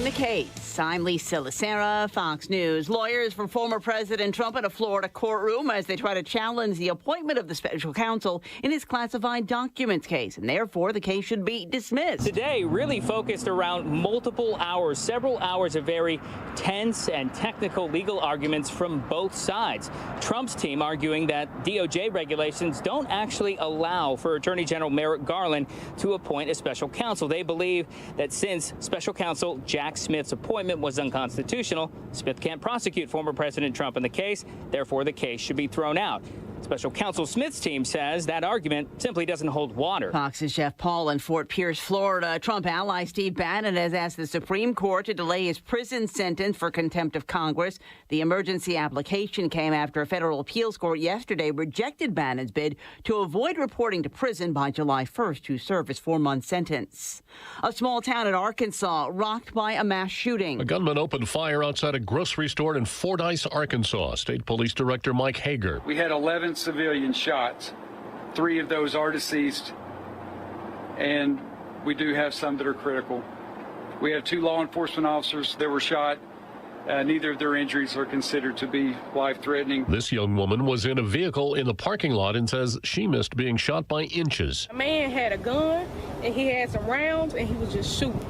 the case. I'm Lisa Lacera, Fox News. Lawyers for former President Trump in a Florida courtroom as they try to challenge the appointment of the special counsel in his classified documents case, and therefore the case should be dismissed. Today really focused around multiple hours, several hours of very tense and technical legal arguments from both sides. Trump's team arguing that DOJ regulations don't actually allow for Attorney General Merrick Garland to appoint a special counsel. They believe that since special counsel Jack Smith's appointment was unconstitutional, Smith can't prosecute former President Trump in the case. Therefore, the case should be thrown out. Special counsel Smith's team says that argument simply doesn't hold water. Fox's Jeff Paul in Fort Pierce, Florida. Trump ally Steve Bannon has asked the Supreme Court to delay his prison sentence for contempt of Congress. The emergency application came after a federal appeals court yesterday rejected Bannon's bid to avoid reporting to prison by July 1st to serve his 4-month sentence. A small town in Arkansas rocked by a mass shooting. A gunman opened fire outside a grocery store in Fordyce, Arkansas. State Police Director Mike Hager. We had 11 civilian shots. 3 of those are deceased, and we do have some that are critical. We have 2 law enforcement officers that were shot. Neither of their injuries are considered to be life-threatening. This young woman was in a vehicle in the parking lot and says she missed being shot by inches. A man had a gun, and he had some rounds, and he was just shooting.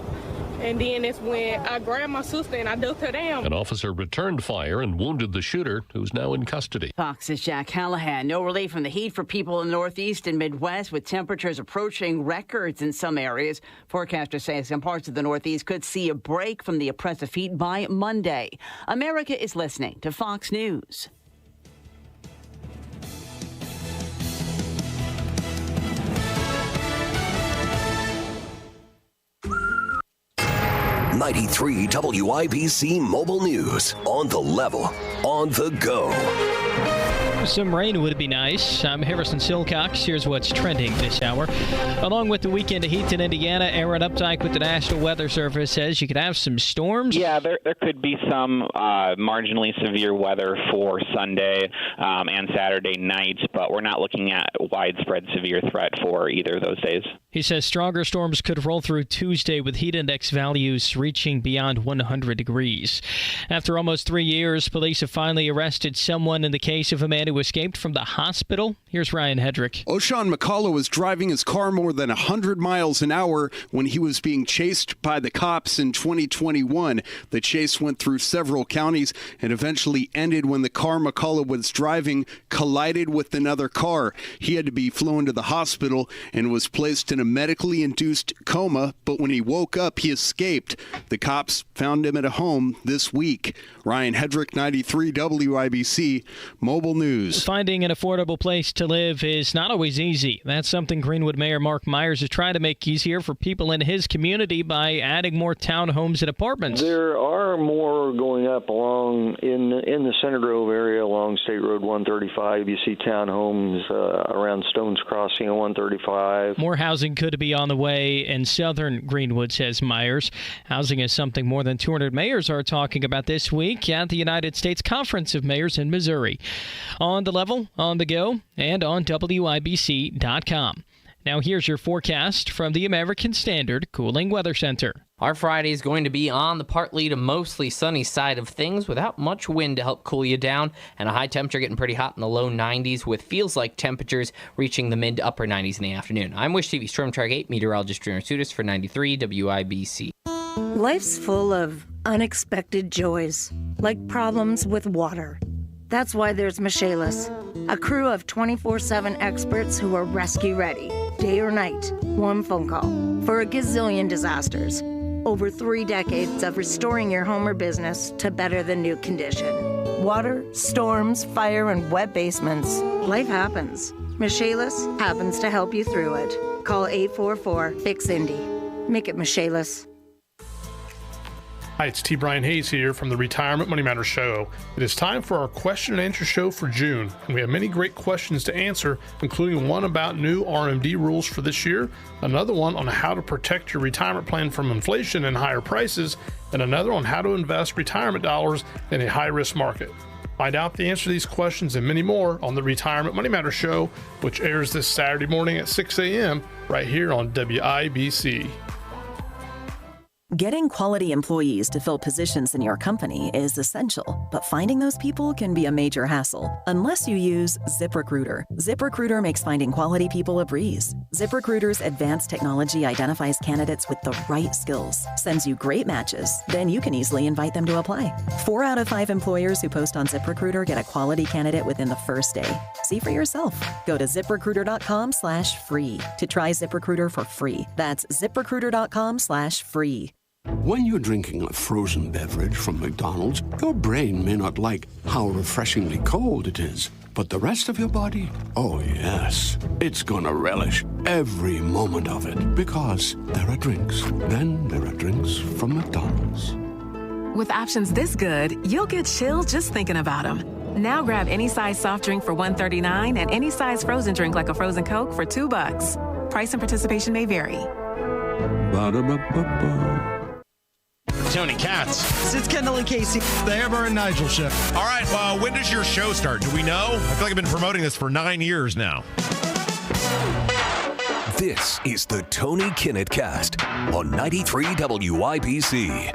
And then that's when I grabbed my sister and I ducked her down. An officer returned fire and wounded the shooter, who's now in custody. Fox's Jack Callahan. No relief from the heat for people in the Northeast and Midwest, with temperatures approaching records in some areas. Forecasters say some parts of the Northeast could see a break from the oppressive heat by Monday. America is listening to Fox News. '93 WIBC Mobile News. On the level, on the go. Some rain would be nice. I'm Harrison Silcox. Here's what's trending this hour. Along with the weekend of heat in Indiana, Aaron Updike with the National Weather Service says you could have some storms. Yeah, there could be some marginally severe weather for Sunday and Saturday night, but we're not looking at widespread severe threat for either of those days. He says stronger storms could roll through Tuesday with heat index values reaching beyond 100 degrees. After almost 3 years, police have finally arrested someone in the case of a man who escaped from the hospital. Here's Ryan Hedrick. O'Shawn McCullough was driving his car more than 100 miles an hour when he was being chased by the cops in 2021. The chase went through several counties and eventually ended when the car McCullough was driving collided with another car. He had to be flown to the hospital and was placed in a medically induced coma, but when he woke up, he escaped. The cops found him at a home this week. Ryan Hedrick, 93 WIBC Mobile News. Finding an affordable place to live is not always easy. That's something Greenwood Mayor Mark Myers is trying to make easier for people in his community by adding more townhomes and apartments. There are more going up along in the Center Grove area along State Road 135. You see townhomes around Stones Crossing on 135. More housing could be on the way in southern Greenwood, says Myers. Housing is something more than 200 mayors are talking about this week at the United States Conference of Mayors in Missouri. On the level, on the go, and on WIBC.com. Now here's your forecast from the American Standard Cooling Weather Center. Our Friday is going to be on the partly to mostly sunny side of things without much wind to help cool you down, and a high temperature getting pretty hot in the low 90s with feels-like temperatures reaching the mid to upper 90s in the afternoon. I'm Wish TV Storm Track 8 meteorologist Dreamer Sutis for 93 WIBC. Life's full of unexpected joys, like problems with water. That's why there's Michaelis, a crew of 24/7 experts who are rescue ready, day or night, one phone call, for a gazillion disasters. Over 3 decades of restoring your home or business to better than new condition. Water, storms, fire, and wet basements. Life happens. Michaelis happens to help you through it. Call 844-FIX-INDY. Make it Michaelis. Hi, it's T. Brian Hayes here from the Retirement Money Matters Show. It is time for our question and answer show for June, and we have many great questions to answer, including one about new RMD rules for this year, another one on how to protect your retirement plan from inflation and higher prices, and another on how to invest retirement dollars in a high-risk market. Find out the answer to these questions and many more on the Retirement Money Matters Show, which airs this Saturday morning at 6 a.m. right here on WIBC. Getting quality employees to fill positions in your company is essential, but finding those people can be a major hassle unless you use ZipRecruiter. ZipRecruiter makes finding quality people a breeze. ZipRecruiter's advanced technology identifies candidates with the right skills, sends you great matches, then you can easily invite them to apply. 4 out of 5 employers who post on ZipRecruiter get a quality candidate within the first day. See for yourself. Go to ZipRecruiter.com/free to try ZipRecruiter for free. That's ZipRecruiter.com/free. When you're drinking a frozen beverage from McDonald's, your brain may not like how refreshingly cold it is. But the rest of your body, oh yes, it's gonna relish every moment of it. Because there are drinks. Then there are drinks from McDonald's. With options this good, you'll get chills just thinking about them. Now grab any size soft drink for $1.39 and any size frozen drink like a frozen Coke for $2. Price and participation may vary. Ba-da-ba-ba-ba. Tony Katz. It's Kendall and Casey, the Amber and Nigel show. All right, well, when does your show start? Do we know? I feel like I've been promoting this for 9 years now. This is the Tony Kinnett Cast on 93 WIBC.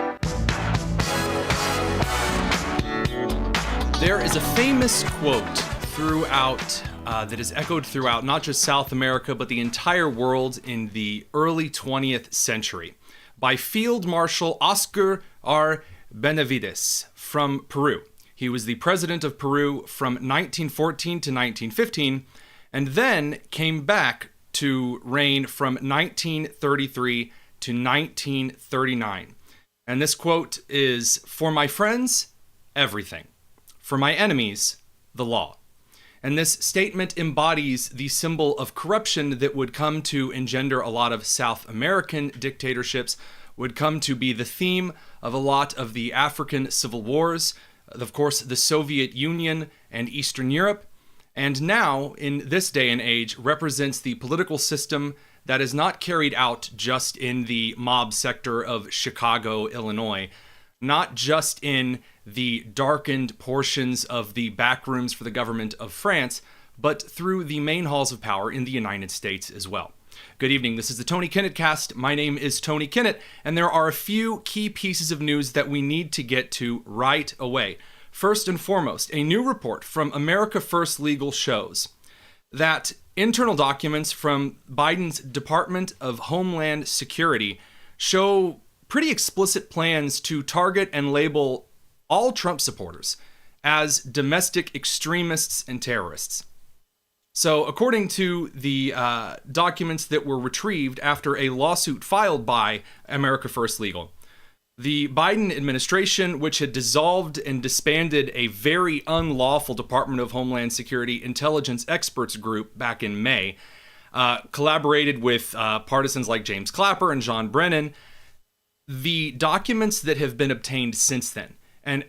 There is a famous quote throughout that is echoed throughout not just South America, but the entire world in the early 20th century, by Field Marshal Oscar R. Benavides from Peru. He was the president of Peru from 1914 to 1915, and then came back to reign from 1933 to 1939. And this quote is, "For my friends, everything. For my enemies, the law." And this statement embodies the symbol of corruption that would come to engender a lot of South American dictatorships, would come to be the theme of a lot of the African civil wars, of course, the Soviet Union and Eastern Europe, and now, in this day and age, represents the political system that is not carried out just in the mob sector of Chicago, Illinois, not just in the darkened portions of the backrooms for the government of France, but through the main halls of power in the United States as well. Good evening, this is the Tony Kinnett Cast. My name is Tony Kinnett, and there are a few key pieces of news that we need to get to right away. First and foremost, a new report from America First Legal shows that internal documents from Biden's Department of Homeland Security show pretty explicit plans to target and label all Trump supporters as domestic extremists and terrorists. So, according to the documents that were retrieved after a lawsuit filed by America First Legal, the Biden administration, which had dissolved and disbanded a very unlawful Department of Homeland Security intelligence experts group back in May, collaborated with partisans like James Clapper and John Brennan. The documents that have been obtained since then, and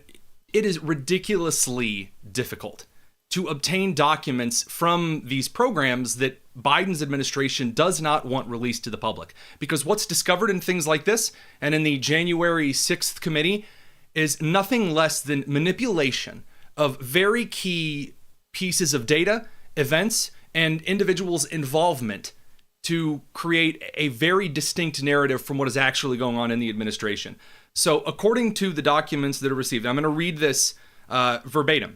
it is ridiculously difficult to obtain documents from these programs that Biden's administration does not want released to the public. Because what's discovered in things like this, and in the January 6th committee, is nothing less than manipulation of very key pieces of data, events, and individuals' involvement to create a very distinct narrative from what is actually going on in the administration. So according to the documents that are received, I'm going to read this verbatim.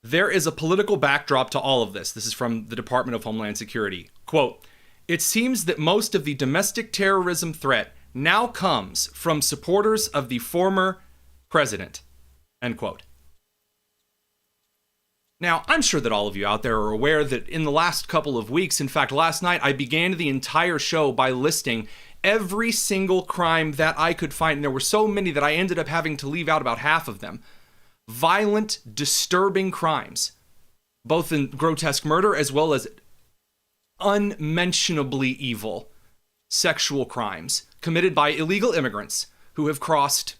There is a political backdrop to all of this. This is from the Department of Homeland Security. Quote, "It seems that most of the domestic terrorism threat now comes from supporters of the former president." End quote. Now, I'm sure that all of you out there are aware that in the last couple of weeks, in fact, last night, I began the entire show by listing every single crime that I could find. And there were so many that I ended up having to leave out about half of them. Violent, disturbing crimes, both in grotesque murder as well as unmentionably evil sexual crimes committed by illegal immigrants who have crossed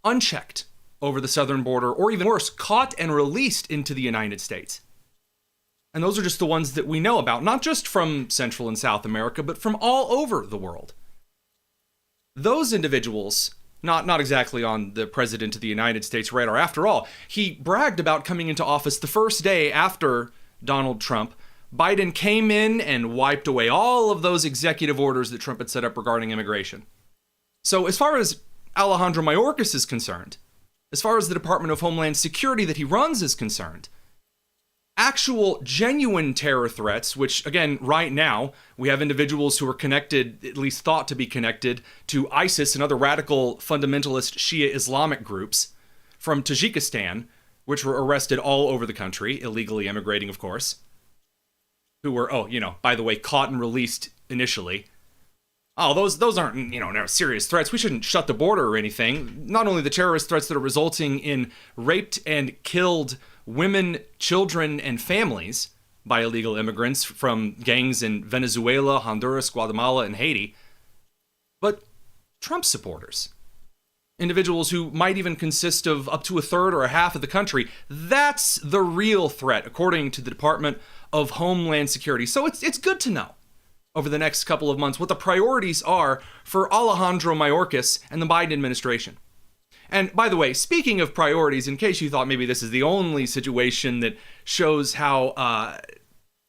unchecked over the southern border, or even worse, caught and released into the United States. And those are just the ones that we know about, not just from Central and South America, but from all over the world. Those individuals, not exactly on the President of the United States radar. After all, he bragged about coming into office the first day after Donald Trump. Biden came in and wiped away all of those executive orders that Trump had set up regarding immigration. So as far as Alejandro Mayorkas is concerned, as far as the Department of Homeland Security that he runs is concerned, actual genuine terror threats, which again, right now, we have individuals who are connected, at least thought to be connected, to ISIS and other radical fundamentalist Shia Islamic groups from Tajikistan, which were arrested all over the country, illegally immigrating, of course, who were, by the way, caught and released initially. Oh, those aren't, no serious threats. We shouldn't shut the border or anything. Not only the terrorist threats that are resulting in raped and killed women, children, and families by illegal immigrants from gangs in Venezuela, Honduras, Guatemala, and Haiti, but Trump supporters. Individuals who might even consist of up to a third or a half of the country. That's the real threat, according to the Department of Homeland Security. So it's good to know over the next couple of months what the priorities are for Alejandro Mayorkas and the Biden administration. And by the way, speaking of priorities, in case you thought maybe this is the only situation that shows how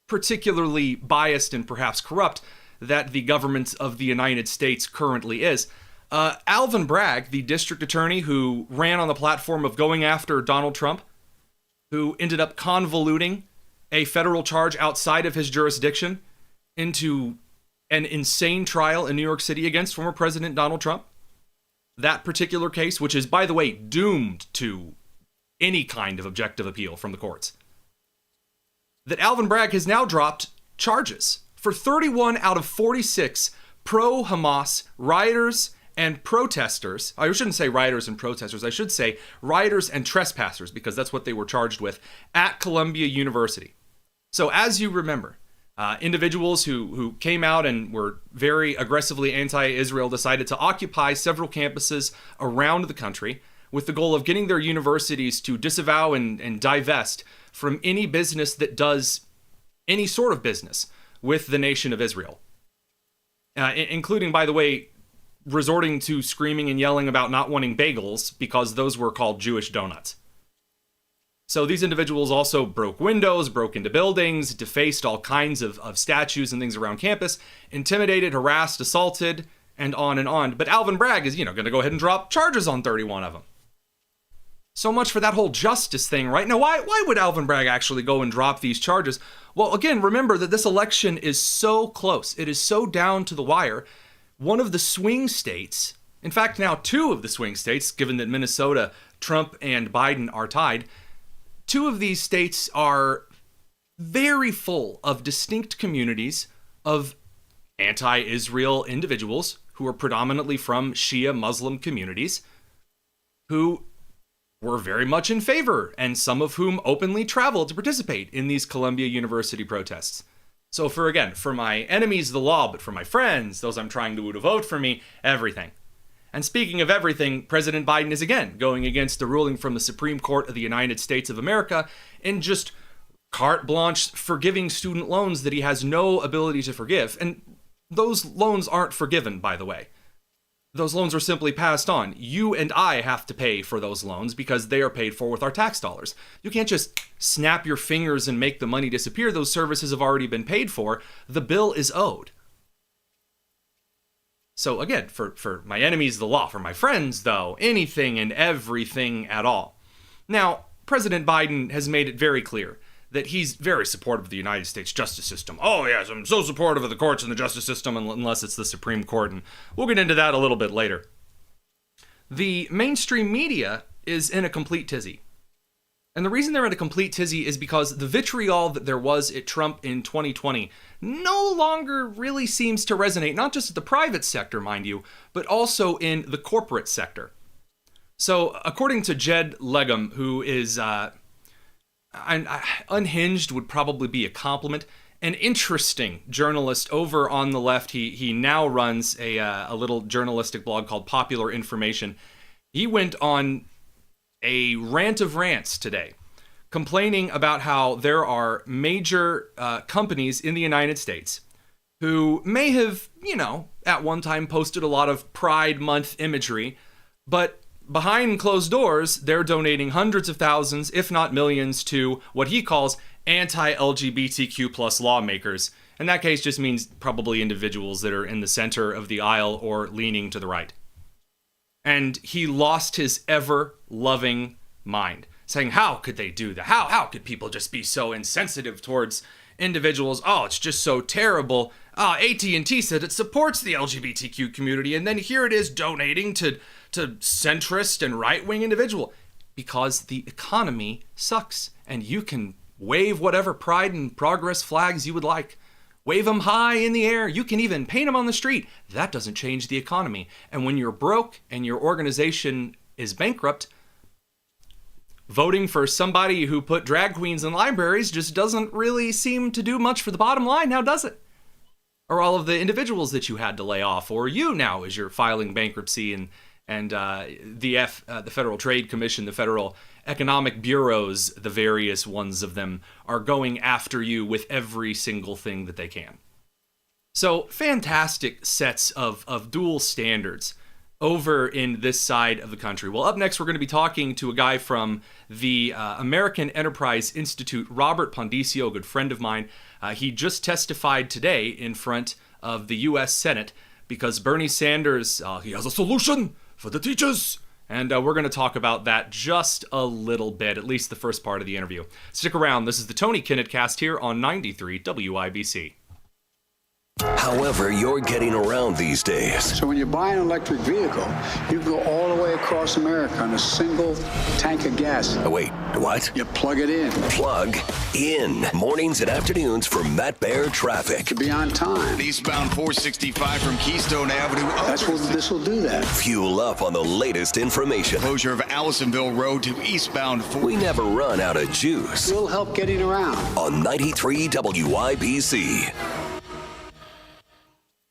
particularly biased and perhaps corrupt that the government of the United States currently is, Alvin Bragg, the district attorney who ran on the platform of going after Donald Trump, who ended up convoluting a federal charge outside of his jurisdiction into an insane trial in New York City against former President Donald Trump. That particular case, which is, by the way, doomed to any kind of objective appeal from the courts, that Alvin Bragg has now dropped charges for 31 out of 46 pro-Hamas rioters and protesters. I shouldn't say rioters and protesters. I should say rioters and trespassers, because that's what they were charged with at Columbia University. So as you remember, individuals who came out and were very aggressively anti-Israel decided to occupy several campuses around the country with the goal of getting their universities to disavow and divest from any business that does any sort of business with the nation of Israel. Including, by the way, resorting to screaming and yelling about not wanting bagels because those were called Jewish donuts. So these individuals also broke windows, broke into buildings, defaced all kinds of statues and things around campus, intimidated, harassed, assaulted, and on and on. But Alvin Bragg is, going to go ahead and drop charges on 31 of them. So much for that whole justice thing, right? Now, why would Alvin Bragg actually go and drop these charges? Well, again, remember that this election is so close. It is so down to the wire. One of the swing states, in fact, now two of the swing states, given that Minnesota, Trump, and Biden are tied, two of these states are very full of distinct communities of anti-Israel individuals who are predominantly from Shia Muslim communities who were very much in favor, and some of whom openly traveled to participate in these Columbia University protests. So for my enemies, the law, but for my friends, those I'm trying to woo to vote for me, everything. And speaking of everything, President Biden is again going against the ruling from the Supreme Court of the United States of America in just carte blanche forgiving student loans that he has no ability to forgive. And those loans aren't forgiven, by the way. Those loans are simply passed on. You and I have to pay for those loans because they are paid for with our tax dollars. You can't just snap your fingers and make the money disappear. Those services have already been paid for. The bill is owed. So again, for my enemies, the law. For my friends, though, anything and everything at all. Now, President Biden has made it very clear that he's very supportive of the United States justice system. Oh, yes, I'm so supportive of the courts and the justice system, unless it's the Supreme Court, and we'll get into that a little bit later. The mainstream media is in a complete tizzy. And the reason they're in a complete tizzy is because the vitriol that there was at Trump in 2020 no longer really seems to resonate, not just at the private sector, mind you, but also in the corporate sector. So, according to Jed Legum, who is... unhinged would probably be a compliment. An interesting journalist over on the left. He now runs a little journalistic blog called Popular Information. He went on a rant of rants today, complaining about how there are major companies in the United States who may have, at one time posted a lot of Pride Month imagery, but behind closed doors, they're donating hundreds of thousands, if not millions, to what he calls anti-LGBTQ plus lawmakers. In that case, just means probably individuals that are in the center of the aisle or leaning to the right. And he lost his ever-loving mind, saying, how could they do that? How could people just be so insensitive towards individuals? Oh, it's just so terrible. AT&T said it supports the LGBTQ community, and then here it is donating to centrist and right-wing individual. Because the economy sucks, and you can wave whatever pride and progress flags you would like. Wave them high in the air. You can even paint them on the street. That doesn't change the economy. And when you're broke and your organization is bankrupt, voting for somebody who put drag queens in libraries just doesn't really seem to do much for the bottom line, now does it? Or all of the individuals that you had to lay off, or you now as you're filing bankruptcy, and the Federal Trade Commission, the Federal Economic Bureaus, the various ones of them, are going after you with every single thing that they can. So fantastic sets of dual standards over in this side of the country. Well, up next, we're going to be talking to a guy from the American Enterprise Institute, Robert Pondiscio, a good friend of mine. He just testified today in front of the U.S. Senate because Bernie Sanders, he has a solution for the teachers. And we're going to talk about that just a little bit, at least the first part of the interview. Stick around. This is the Tony Kinnett Cast here on 93 WIBC. However you're getting around these days. So when you buy an electric vehicle, you go all the way across America on a single tank of gas. Oh, wait, what? You plug it in. Plug in. Mornings and afternoons for Matt Bear traffic. To be on time. Eastbound 465 from Keystone Avenue. That's what this will do that. Fuel up on the latest information. Closure of Allisonville Road to eastbound 4. We never run out of juice. We'll help getting around. On 93 WIBC.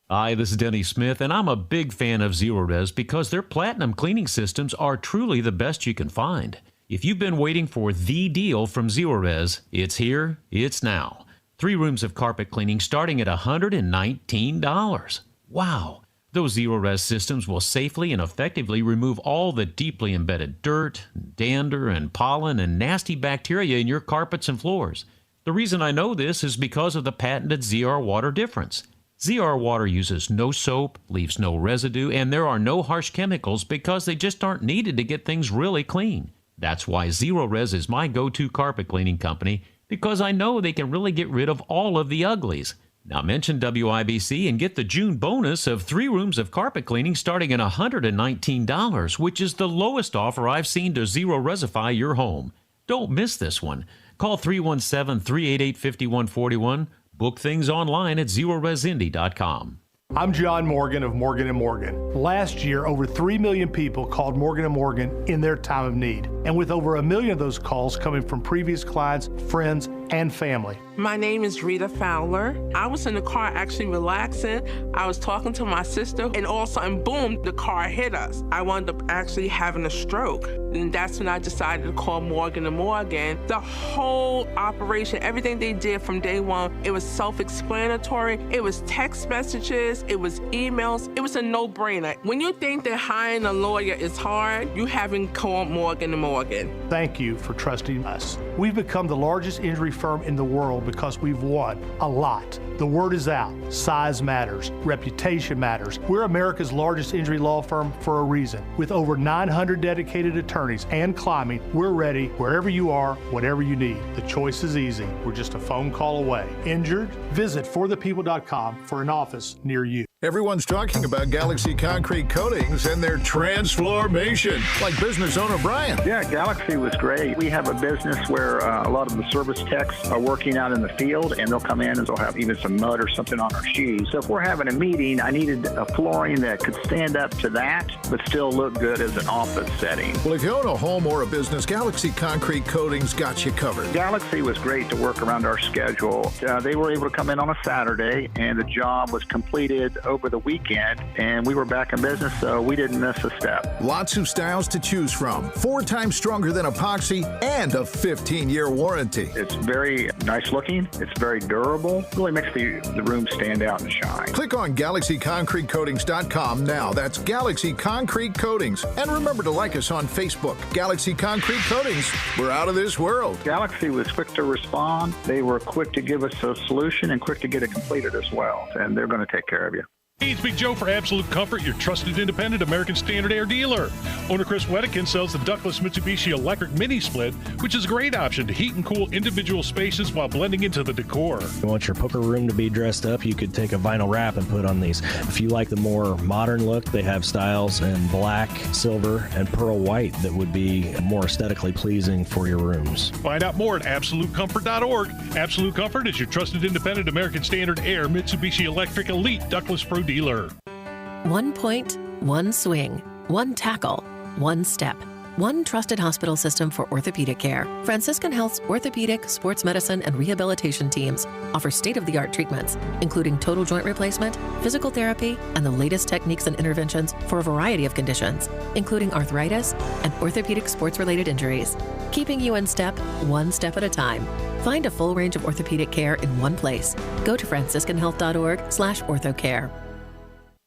Hi, this is Denny Smith, and I'm a big fan of Zerorez because their platinum cleaning systems are truly the best you can find. If you've been waiting for the deal from Zerorez, it's here, it's now. 3 rooms of carpet cleaning starting at $119. Wow! Those Zerorez systems will safely and effectively remove all the deeply embedded dirt, dander, and pollen and nasty bacteria in your carpets and floors. The reason I know this is because of the patented ZR Water difference. ZR Water uses no soap, leaves no residue, and there are no harsh chemicals because they just aren't needed to get things really clean. That's why Zerorez is my go-to carpet cleaning company, because I know they can really get rid of all of the uglies. Now mention WIBC and get the June bonus of 3 rooms of carpet cleaning starting at $119, which is the lowest offer I've seen to Zerorezify your home. Don't miss this one. Call 317-388-5141. Book things online at ZerorezIndy.com. I'm John Morgan of Morgan & Morgan. Last year, over 3 million people called Morgan & Morgan in their time of need. And with over 1 million of those calls coming from previous clients, friends, and family. My name is Rita Fowler. I was in the car actually relaxing. I was talking to my sister, and all of a sudden, boom, the car hit us. I wound up actually having a stroke. And that's when I decided to call Morgan & Morgan. The whole operation, everything they did from day one, it was self-explanatory. It was text messages, it was emails. It was a no-brainer. When you think that hiring a lawyer is hard, you haven't called Morgan & Morgan. Thank you for trusting us. We've become the largest injury firm in the world because we've won a lot. The word is out. Size matters. Reputation matters. We're America's largest injury law firm for a reason. With over 900 dedicated attorneys and climbing, we're ready wherever you are, whatever you need. The choice is easy. We're just a phone call away. Injured? Visit forthepeople.com for an office near you. Everyone's talking about Galaxy Concrete Coatings and their transformation, like business owner Brian. Yeah, Galaxy was great. We have a business where a lot of the service techs are working out in the field, and they'll come in and they'll have even some mud or something on our shoes. So if we're having a meeting, I needed a flooring that could stand up to that, but still look good as an office setting. Well, if you own a home or a business, Galaxy Concrete Coatings got you covered. Galaxy was great to work around our schedule. They were able to come in on a Saturday, and the job was completed over the weekend, and we were back in business, so we didn't miss a step. Lots of styles to choose from. 4 times stronger than epoxy and a 15-year warranty. It's very nice looking. It's very durable. Really makes the room stand out and shine. Click on GalaxyConcreteCoatings.com now. That's Galaxy Concrete Coatings. And remember to like us on Facebook. Galaxy Concrete Coatings. We're out of this world. Galaxy was quick to respond. They were quick to give us a solution and quick to get it completed as well. And they're going to take care of you. Hey, it's Big Joe for Absolute Comfort, your trusted independent American Standard Air dealer. Owner Chris Wedekin sells the ductless Mitsubishi electric mini split, which is a great option to heat and cool individual spaces while blending into the decor. You want your poker room to be dressed up, you could take a vinyl wrap and put on these. If you like the more modern look, they have styles in black, silver, and pearl white that would be more aesthetically pleasing for your rooms. Find out more at AbsoluteComfort.org. Absolute Comfort is your trusted independent American Standard Air Mitsubishi Electric Elite Ductless Pro dealer. 1 point, 1 swing, 1 tackle, 1 step. 1 trusted hospital system for orthopedic care. Franciscan Health's orthopedic, sports medicine, and rehabilitation teams offer state-of-the-art treatments, including total joint replacement, physical therapy, and the latest techniques and interventions for a variety of conditions, including arthritis and orthopedic sports-related injuries, keeping you in step, 1 step at a time. Find a full range of orthopedic care in one place. Go to franciscanhealth.org/orthocare.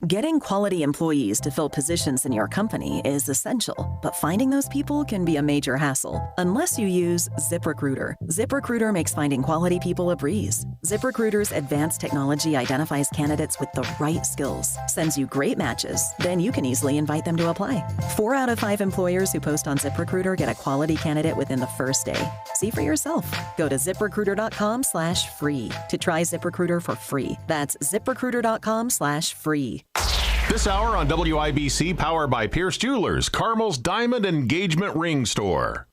Getting quality employees to fill positions in your company is essential, but finding those people can be a major hassle unless you use ZipRecruiter. ZipRecruiter makes finding quality people a breeze. ZipRecruiter's advanced technology identifies candidates with the right skills, sends you great matches, then you can easily invite them to apply. 4 out of 5 employers who post on ZipRecruiter get a quality candidate within the first day. See for yourself. Go to ZipRecruiter.com/free to try ZipRecruiter for free. That's ZipRecruiter.com/free. This hour on WIBC, powered by Pierce Jewelers, Carmel's Diamond Engagement Ring Store.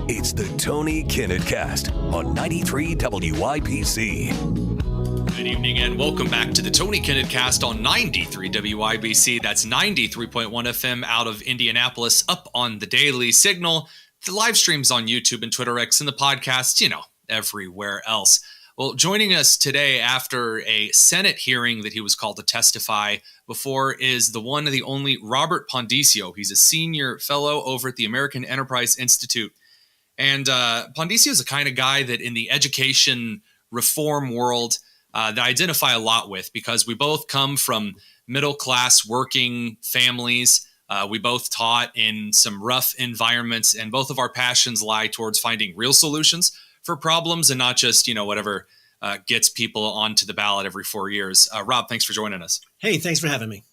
It's the Tony Kinnett Cast on 93 WIBC. Good evening and welcome back to the Tony Kinnett Cast on 93 WIBC. That's 93.1 FM out of Indianapolis, up on the daily signal. The live streams on YouTube and Twitter X and the podcast, everywhere else. Well, joining us today after a Senate hearing that he was called to testify before is the one and the only Robert Pondiscio. He's a senior fellow over at the American Enterprise Institute. And Pondiscio is the kind of guy that in the education reform world that I identify a lot with, because we both come from middle-class working families. We both taught in some rough environments, and both of our passions lie towards finding real solutions for problems and not just, whatever gets people onto the ballot every 4 years. Rob, thanks for joining us. Hey, thanks for having me.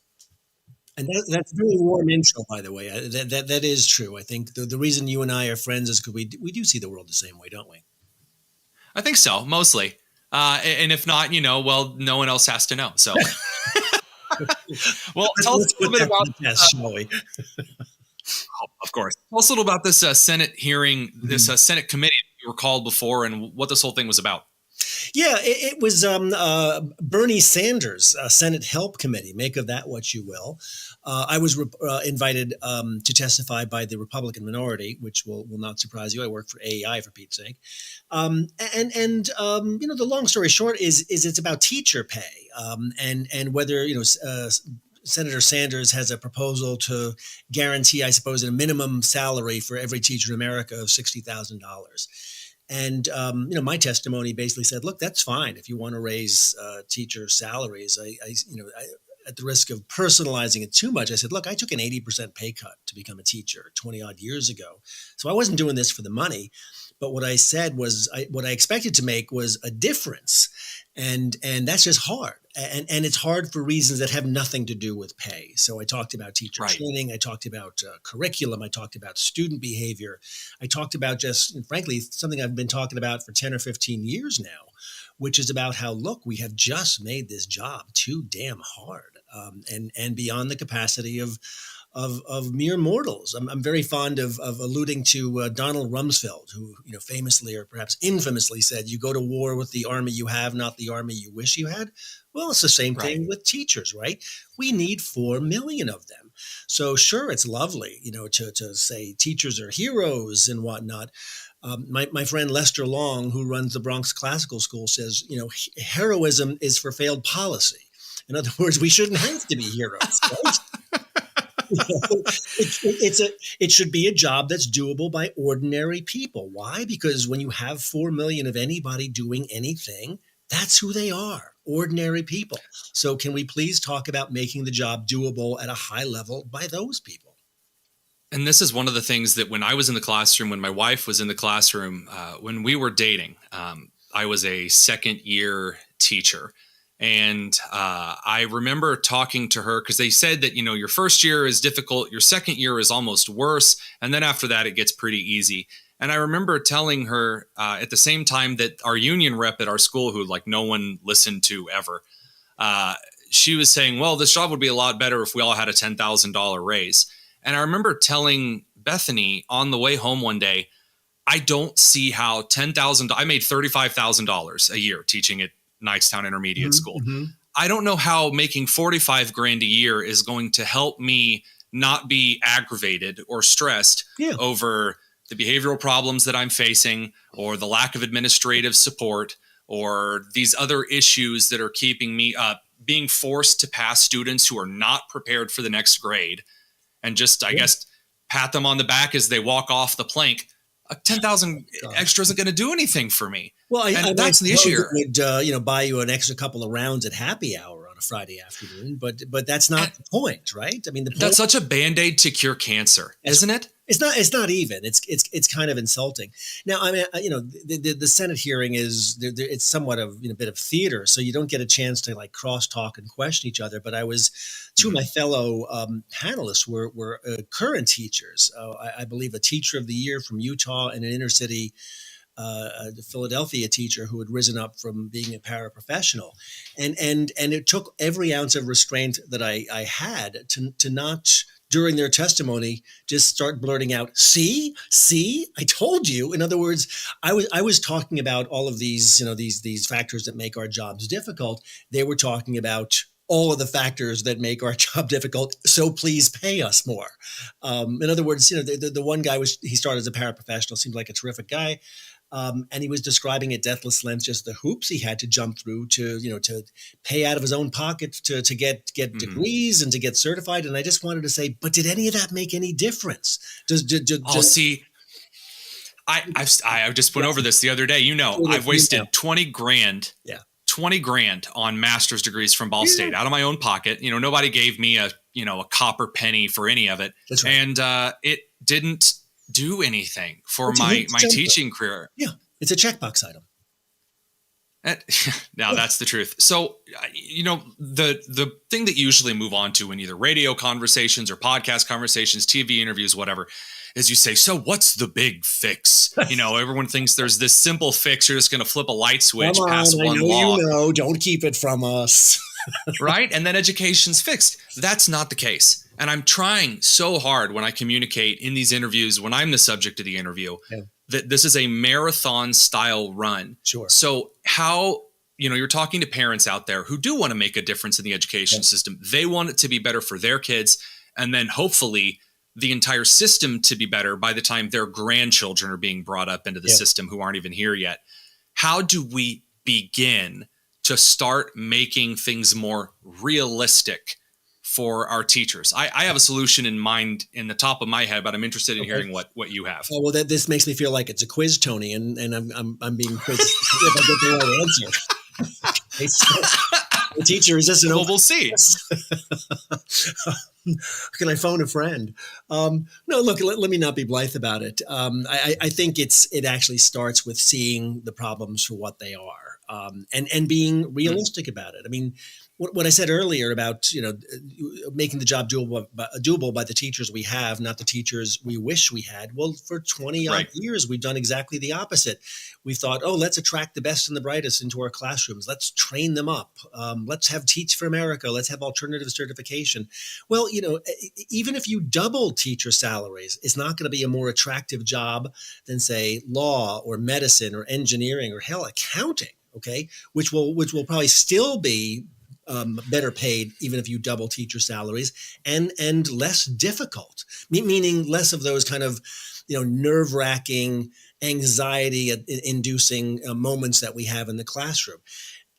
And that's a very warm intro, by the way. That is true. I think the reason you and I are friends is because we do see the world the same way, don't we? I think so, mostly. And if not, well, no one else has to know. So, well, tell us a little bit about this, shall we? Of course. Tell us a little about this Senate hearing, this Senate committee you were called before, and what this whole thing was about. Yeah, it was Bernie Sanders' Senate Help Committee. Make of that what you will. I was invited to testify by the Republican minority, which will not surprise you. I work for AEI, for Pete's sake. The long story short is it's about teacher pay and whether Senator Sanders has a proposal to guarantee, I suppose, a minimum salary for every teacher in America of $60,000. And, my testimony basically said, look, that's fine. If you want to raise teacher salaries, at the risk of personalizing it too much, I said, look, I took an 80% pay cut to become a teacher 20 odd years ago. So I wasn't doing this for the money. But what I said was what I expected to make was a difference. And that's just hard. And it's hard for reasons that have nothing to do with pay. So I talked about teacher training. I talked about curriculum. I talked about student behavior. I talked about frankly, something I've been talking about for 10 or 15 years now, which is about how, look, we have just made this job too damn hard and beyond the capacity of mere mortals. I'm very fond of alluding to Donald Rumsfeld, who famously or perhaps infamously said, "You go to war with the army you have, not the army you wish you had." Well, it's the same thing with teachers, right? We need 4 million of them. So sure, it's lovely, to say teachers are heroes and whatnot. My friend Lester Long, who runs the Bronx Classical School, says, heroism is for failed policy. In other words, we shouldn't have to be heroes, right? It should be a job that's doable by ordinary people. Why? Because when you have 4 million of anybody doing anything, that's who they are, ordinary people. So can we please talk about making the job doable at a high level by those people? And this is one of the things that when I was in the classroom, when my wife was in the classroom, when we were dating, I was a second year teacher. And I remember talking to her because they said that, your first year is difficult. Your second year is almost worse. And then after that, it gets pretty easy. And I remember telling her at the same time that our union rep at our school, who like no one listened to ever, she was saying, well, this job would be a lot better if we all had a $10,000 raise. And I remember telling Bethany on the way home one day, I don't see how I made $35,000 a year teaching at Knightstown Intermediate School. Mm-hmm. I don't know how making $45,000 a year is going to help me not be aggravated or stressed over the behavioral problems that I'm facing or the lack of administrative support or these other issues that are keeping me up, being forced to pass students who are not prepared for the next grade and just, I guess, pat them on the back as they walk off the plank. 10,000 extra isn't going to do anything for me. Well, that's the issue here. It would, buy you an extra couple of rounds at happy hour on a Friday afternoon, but that's not the point, right? I mean, that's such a Band-Aid to cure cancer, isn't it? It's not even. It's kind of insulting. Now, I mean, the Senate hearing it's somewhat of a bit of theater, so you don't get a chance to like cross-talk and question each other. But two of my fellow panelists were current teachers. I believe a teacher of the year from Utah and an inner city Philadelphia teacher who had risen up from being a paraprofessional, and it took every ounce of restraint that I had to not, during their testimony, just start blurting out, see, I told you. In other words, I was talking about all of these, these factors that make our jobs difficult. They were talking about all of the factors that make our job difficult. So please pay us more. In other words, the one guy he started as a paraprofessional, seemed like a terrific guy. And he was describing at deathless length just the hoops he had to jump through to pay out of his own pocket to get degrees and to get certified. And I just wanted to say, but did any of that make any difference? See, I just went over this the other day. I've wasted $20,000. Yeah. 20 grand on master's degrees from Ball State out of my own pocket. Nobody gave me a copper penny for any of it. That's right. And it didn't do anything for my teaching career. Yeah. It's a checkbox item. Now that's the truth. So, the thing that you usually move on to in either radio conversations or podcast conversations, TV interviews, whatever, is you say, so what's the big fix? Everyone thinks there's this simple fix. You're just going to flip a light switch, pass one law. Don't keep it from us. Right? And then education's fixed. That's not the case. And I'm trying so hard when I communicate in these interviews, when I'm the subject of the interview, that this is a marathon style run. Sure. So how, you're talking to parents out there who do want to make a difference in the education system. They want it to be better for their kids. And then hopefully the entire system to be better by the time their grandchildren are being brought up into the system who aren't even here yet. How do we begin to start making things more realistic for our teachers? I have a solution in mind in the top of my head, but I'm interested in hearing what you have. Oh, well, this makes me feel like it's a quiz, Tony, and I'm being quizzed if I get the right answer. The teacher is just an we'll see. Can I phone a friend? No, look, let me not be blithe about it. I think it actually starts with seeing the problems for what they are, and being realistic about it. I mean, what I said earlier about making the job doable by the teachers we have, not the teachers we wish we had. Well, for 20 odd years, we've done exactly the opposite. We thought, let's attract the best and the brightest into our classrooms. Let's train them up. Let's have Teach for America. Let's have alternative certification. Well, even if you double teacher salaries, it's not going to be a more attractive job than, say, law or medicine or engineering or hell, accounting. Okay, which will probably still be better paid, even if you double teacher salaries, and less difficult, meaning less of those kind of, nerve-wracking, anxiety-inducing moments that we have in the classroom.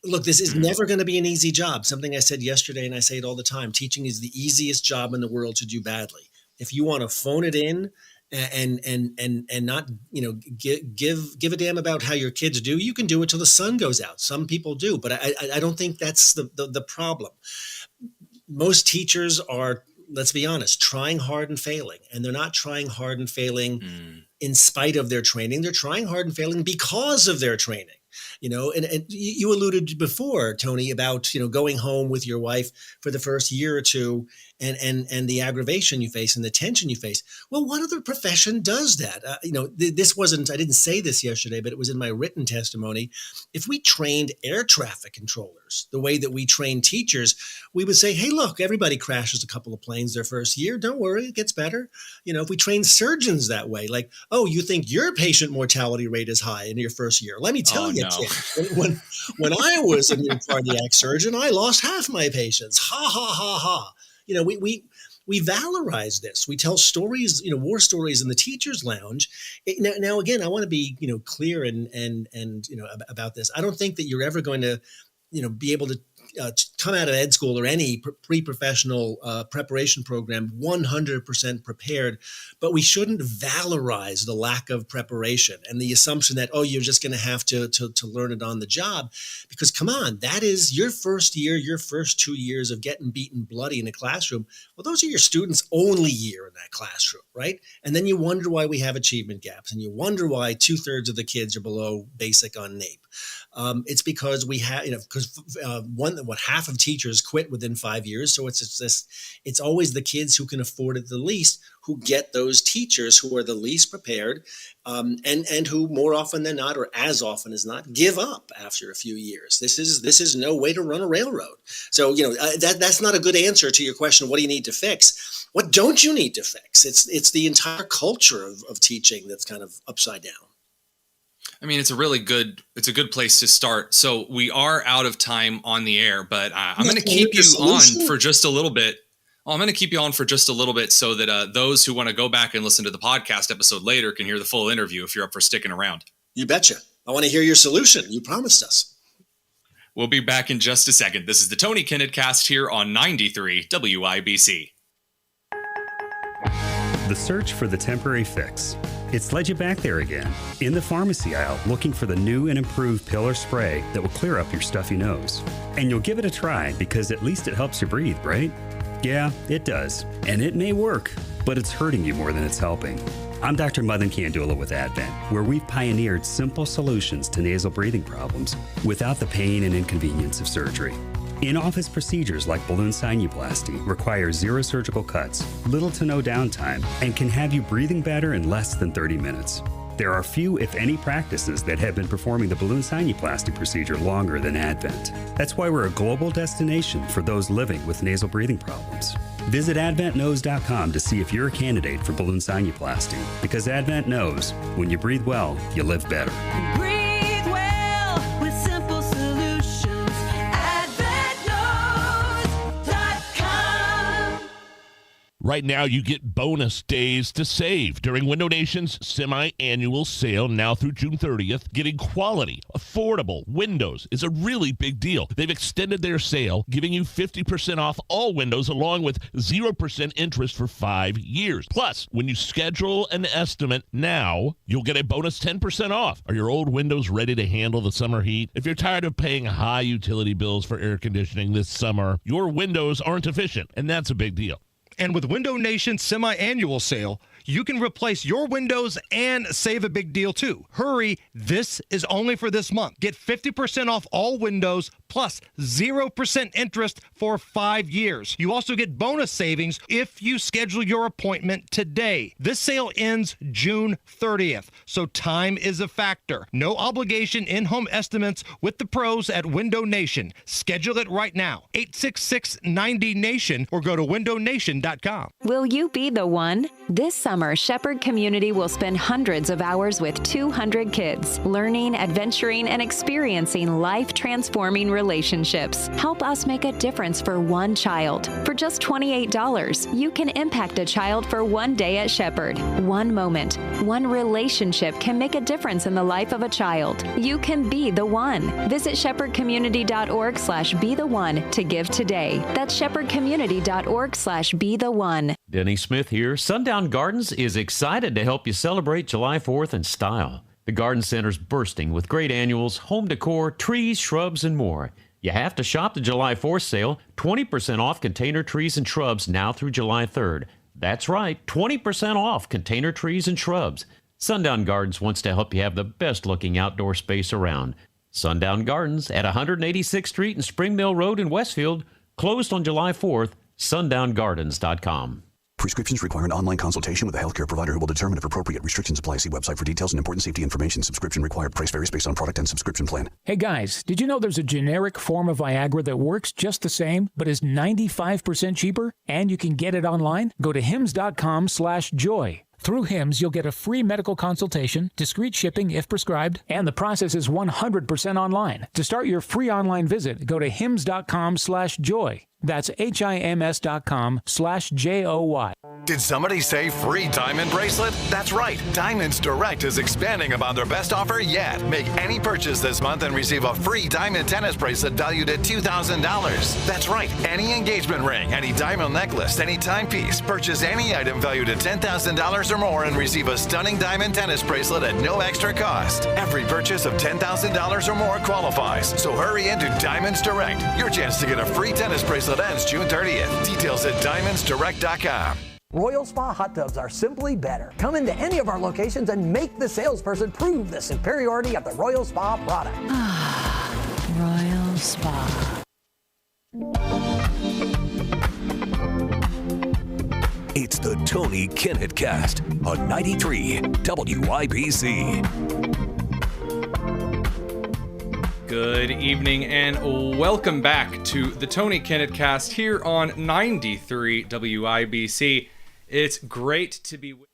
Look, this is never going to be an easy job. Something I said yesterday, and I say it all the time, teaching is the easiest job in the world to do badly. If you want to phone it in and not, give a damn about how your kids do, you can do it till the sun goes out. Some people do, but I don't think that's the problem. Most teachers are let's be honest, trying hard and failing. And they're not trying hard and failing in spite of their training. They're trying hard and failing because of their training. And you alluded before, Tony, about, going home with your wife for the first year or two and the aggravation you face and the tension you face. Well, what other profession does that? This wasn't, I didn't say this yesterday, but it was in my written testimony. If we trained air traffic controllers the way that we train teachers, we would say, hey, look, everybody crashes a couple of planes their first year. Don't worry, it gets better. If we train surgeons that way, like, oh, you think your patient mortality rate is high in your first year? Let me tell you, kid, when I was a new cardiac surgeon, I lost half my patients. Ha, ha, ha, ha. We valorize this. We tell stories, war stories in the teacher's lounge. Now, again, I want to be, clear and about this. I don't think that you're ever going to, be able to come out of ed school or any pre-professional preparation program 100% prepared, but we shouldn't valorize the lack of preparation and the assumption that, oh, you're just going to have to learn it on the job. Because come on, that is your first year, your first 2 years of getting beaten bloody in a classroom. Well, those are your students' only year in that classroom, right? And then you wonder why we have achievement gaps, and you wonder why 2/3 of the kids are below basic on NAEP. It's because we have, half of teachers quit within 5 years. So it's always the kids who can afford it the least who get those teachers who are the least prepared, and who more often than not, or as often as not, give up after a few years. This is no way to run a railroad. So, that's not a good answer to your question. What do you need to fix? What don't you need to fix? It's the entire culture of teaching that's kind of upside down. I mean, it's a good place to start. So we are out of time on the air, but I'm going to keep you on for just a little bit. I'm going to keep you on for just a little bit so that those who want to go back and listen to the podcast episode later can hear the full interview if you're up for sticking around. You betcha. I want to hear your solution. You promised us. We'll be back in just a second. This is the Tony Kinnett Cast here on 93 WIBC. The search for the temporary fix. It's led you back there again, in the pharmacy aisle, looking for the new and improved pill or spray that will clear up your stuffy nose. And you'll give it a try because at least it helps you breathe, right? Yeah, it does. And it may work, but it's hurting you more than it's helping. I'm Dr. Madan Kandula with Advent, where we've pioneered simple solutions to nasal breathing problems without the pain and inconvenience of surgery. In-office procedures like balloon sinuplasty require 0 surgical cuts, little to no downtime, and can have you breathing better in less than 30 minutes. There are few, if any, practices that have been performing the balloon sinuplasty procedure longer than Advent. That's why we're a global destination for those living with nasal breathing problems. Visit AdventKnows.com to see if you're a candidate for balloon sinuplasty, because Advent knows when you breathe well, you live better. Breathe well with simple solutions. AdventKnows.com. Right now, you get bonus days to save during Window Nation's semi-annual sale now through June 30th. Getting quality, affordable windows is a really big deal. They've extended their sale, giving you 50% off all windows along with 0% interest for 5 years. Plus, when you schedule an estimate now, you'll get a bonus 10% off. Are your old windows ready to handle the summer heat? If you're tired of paying high utility bills for air conditioning this summer, your windows aren't efficient, and that's a big deal. And with Window Nation's semi-annual sale, you can replace your windows and save a big deal too. Hurry, this is only for this month. Get 50% off all windows plus 0% interest for 5 years. You also get bonus savings if you schedule your appointment today. This sale ends June 30th, so time is a factor. No obligation in-home estimates with the pros at Window Nation. Schedule it right now. 866-90-NATION or go to windownation.com. Will you be the one? This summer, Shepherd Community will spend hundreds of hours with 200 kids, learning, adventuring, and experiencing life-transforming relationships. Help us make a difference for one child. For just $28, you can impact a child for one day at Shepherd. One moment, one relationship can make a difference in the life of a child. You can be the one. Visit shepherdcommunity.org/be-the-one to give today. That's shepherdcommunity.org/be-the-one. Denny Smith here. Sundown Gardens is excited to help you celebrate July 4th in style. The Garden Center's bursting with great annuals, home decor, trees, shrubs, and more. You have to shop the July 4th sale. 20% off container trees and shrubs now through July 3rd. That's right, 20% off container trees and shrubs. Sundown Gardens wants to help you have the best looking outdoor space around. Sundown Gardens at 186th Street and Spring Mill Road in Westfield, closed on July 4th, sundown.gardens.com. Prescriptions require an online consultation with a healthcare provider who will determine if appropriate. Restrictions apply. See website for details and important safety information. Subscription required. Price varies based on product and subscription plan. Hey guys, did you know there's a generic form of Viagra that works just the same, but is 95% cheaper? And you can get it online? Go to hims.com/joy. Through HIMS, you'll get a free medical consultation, discreet shipping if prescribed, and the process is 100% online. To start your free online visit, go to hims.com/joy. That's HIMS.com/JOY. Did somebody say free diamond bracelet? That's right. Diamonds Direct is expanding upon their best offer yet. Make any purchase this month and receive a free diamond tennis bracelet valued at $2,000. That's right. Any engagement ring, any diamond necklace, any timepiece. Purchase any item valued at $10,000 or more and receive a stunning diamond tennis bracelet at no extra cost. Every purchase of $10,000 or more qualifies. So hurry into Diamonds Direct. Your chance to get a free tennis bracelet ends June 30th. Details at diamondsdirect.com. Royal Spa hot tubs are simply better. Come into any of our locations and make the salesperson prove the superiority of the Royal Spa product. Royal Spa. It's the Tony Kinnett Cast on 93 WIBC. Good evening and welcome back to the Tony Kinnett Cast here on 93 WIBC. It's great to be with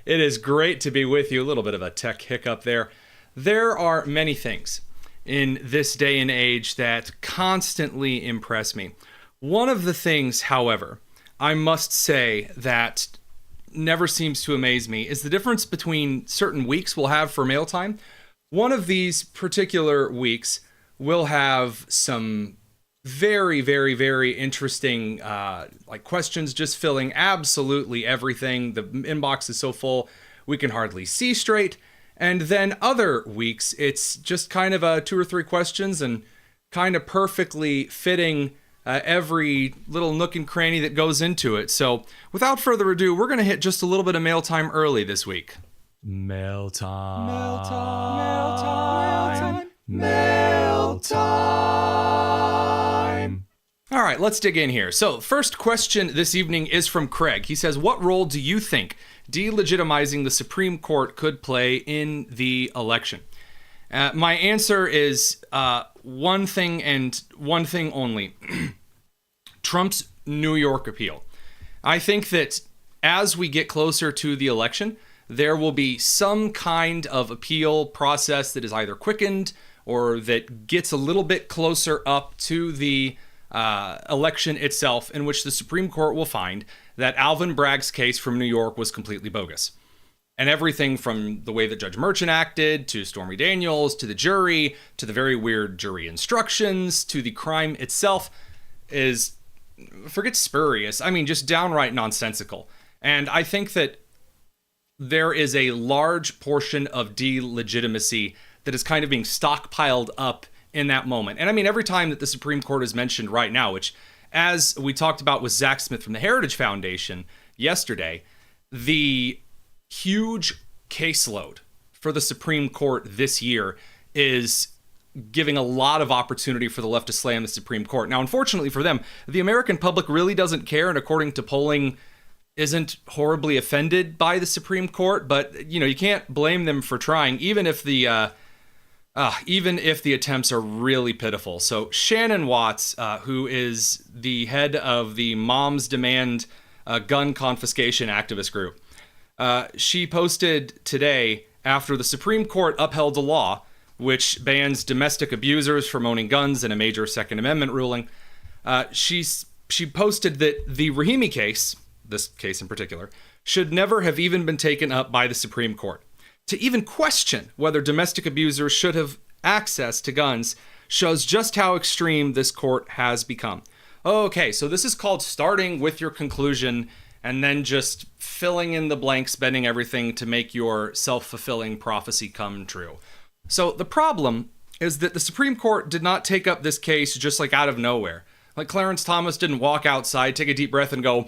It is great to be with you. A little bit of a tech hiccup there. There are many things in this day and age that constantly impress me. One of the things, however, I must say that never seems to amaze me is the difference between certain weeks we'll have for mail time. One of these particular weeks will have some very, very, very interesting questions just filling absolutely everything. The inbox is so full we can hardly see straight. And then other weeks, it's just kind of 2 or 3 questions and kind of perfectly fitting every little nook and cranny that goes into it. So without further ado, we're going to hit just a little bit of mail time early this week. Mail time. Mail time. Mail time. All right, let's dig in here. So first question this evening is from Craig. He says, what role do you think delegitimizing the Supreme Court could play in the election? My answer is one thing and one thing only. Trump's New York appeal. I think that as we get closer to the election, there will be some kind of appeal process that is either quickened or that gets a little bit closer up to the election itself, in which the Supreme Court will find that Alvin Bragg's case from New York was completely bogus. And everything from the way that Judge Merchant acted, to Stormy Daniels, to the jury, to the very weird jury instructions, to the crime itself is, forget spurious, I mean just downright nonsensical. And I think that there is a large portion of delegitimacy that is kind of being stockpiled up in that moment. And I mean, every time that the Supreme Court is mentioned right now, which, as we talked about with Zach Smith from the Heritage Foundation yesterday, the huge caseload for the Supreme Court this year is giving a lot of opportunity for the left to slam the Supreme Court. Now, unfortunately for them, the American public really doesn't care, and according to polling, isn't horribly offended by the Supreme Court. But, you know, you can't blame them for trying, even if the attempts are really pitiful. So Shannon Watts, who is the head of the Moms Demand gun confiscation activist group, she posted today, after the Supreme Court upheld a law which bans domestic abusers from owning guns in a major Second Amendment ruling, she posted that the Rahimi case, this case in particular, should never have even been taken up by the Supreme Court. To even question whether domestic abusers should have access to guns shows just how extreme this court has become. Okay, so this is called starting with your conclusion and then just filling in the blanks, bending everything to make your self-fulfilling prophecy come true. So the problem is that the Supreme Court did not take up this case just like out of nowhere. Like Clarence Thomas didn't walk outside, take a deep breath and go,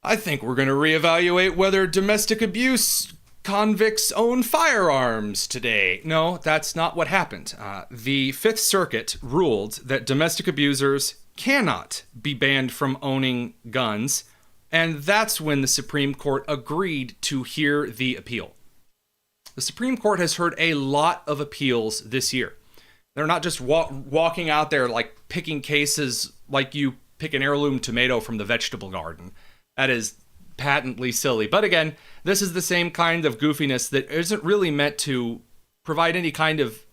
I think we're going to reevaluate whether domestic abuse convicts own firearms today. No, that's not what happened. The Fifth Circuit ruled that domestic abusers cannot be banned from owning guns, and that's when the Supreme Court agreed to hear the appeal. The Supreme Court has heard a lot of appeals this year. They're not just walking out there like picking cases like you pick an heirloom tomato from the vegetable garden. That is patently silly. But again, this is the same kind of goofiness that isn't really meant to provide any kind of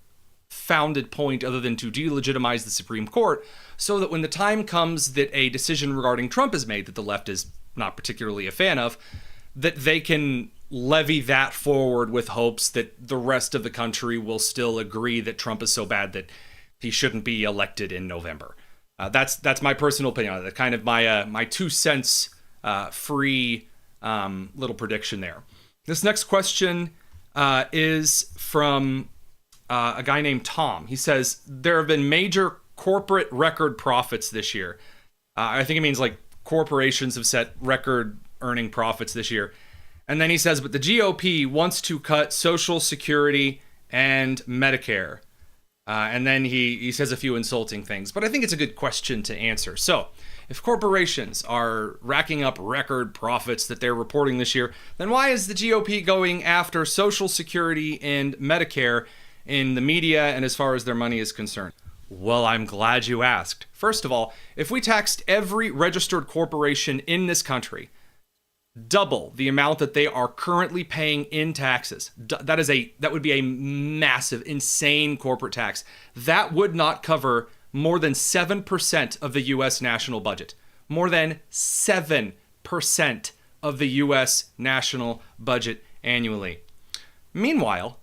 founded point other than to delegitimize the Supreme Court, so that when the time comes that a decision regarding Trump is made that the left is not particularly a fan of, that they can levy that forward with hopes that the rest of the country will still agree that Trump is so bad that he shouldn't be elected in November. That's my personal opinion on it. Kind of my 2 cents free little prediction there. This next question is from a guy named Tom. He says, there have been major corporate record profits this year. I think it means like corporations have set record earning profits this year. And then he says, but the GOP wants to cut Social Security and Medicare. And then he says a few insulting things, but I think it's a good question to answer. So if corporations are racking up record profits that they're reporting this year, then why is the GOP going after Social Security and Medicare in the media and as far as their money is concerned? Well, I'm glad you asked. First of all, if we taxed every registered corporation in this country double the amount that they are currently paying in taxes, that would be a massive, insane corporate tax. That would not cover more than 7% of the U.S. national budget. More than 7% of the U.S. national budget annually. Meanwhile,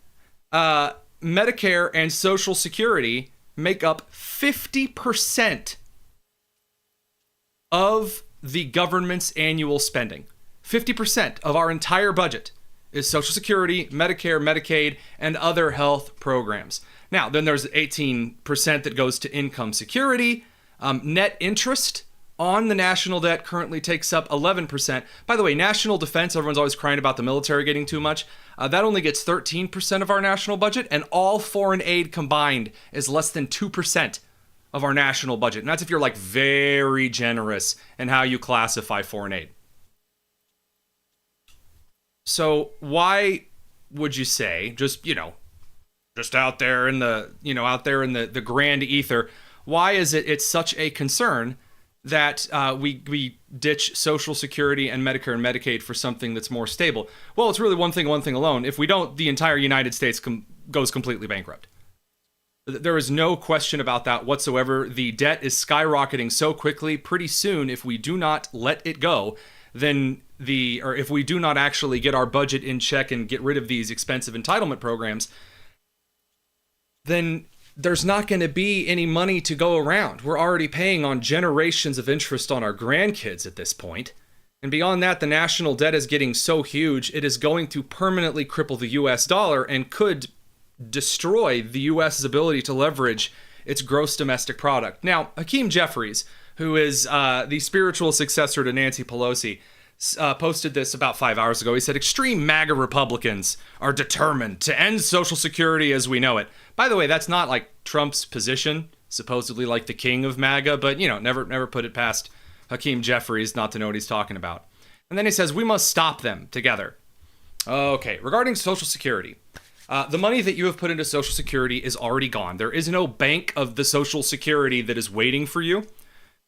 Medicare and Social Security make up 50% of the government's annual spending. 50% of our entire budget is Social Security, Medicare, Medicaid, and other health programs. Now, then there's 18% that goes to income security. Net interest on the national debt currently takes up 11%. By the way, national defense, everyone's always crying about the military getting too much. That only gets 13% of our national budget, and all foreign aid combined is less than 2% of our national budget. And that's if you're like very generous in how you classify foreign aid. So why would you say, just out there in the grand ether, why is it's such a concern that we ditch Social Security and Medicare and Medicaid for something that's more stable? Well, it's really one thing alone. If we don't, the entire United States goes completely bankrupt. There is no question about that whatsoever. The debt is skyrocketing so quickly. Pretty soon, if we do not let it go, then if we do not actually get our budget in check and get rid of these expensive entitlement programs, then there's not going to be any money to go around. We're already paying on generations of interest on our grandkids at this point. And beyond that, the national debt is getting so huge, it is going to permanently cripple the US dollar and could destroy the US's ability to leverage its gross domestic product. Now, Hakeem Jeffries, who is the spiritual successor to Nancy Pelosi, posted this about 5 hours ago. He said, extreme MAGA Republicans are determined to end Social Security as we know it. By the way, that's not like Trump's position, supposedly like the king of MAGA, but never put it past Hakeem Jeffries not to know what he's talking about. And then he says, we must stop them together. Okay, regarding Social Security, the money that you have put into Social Security is already gone. There is no bank of the Social Security that is waiting for you.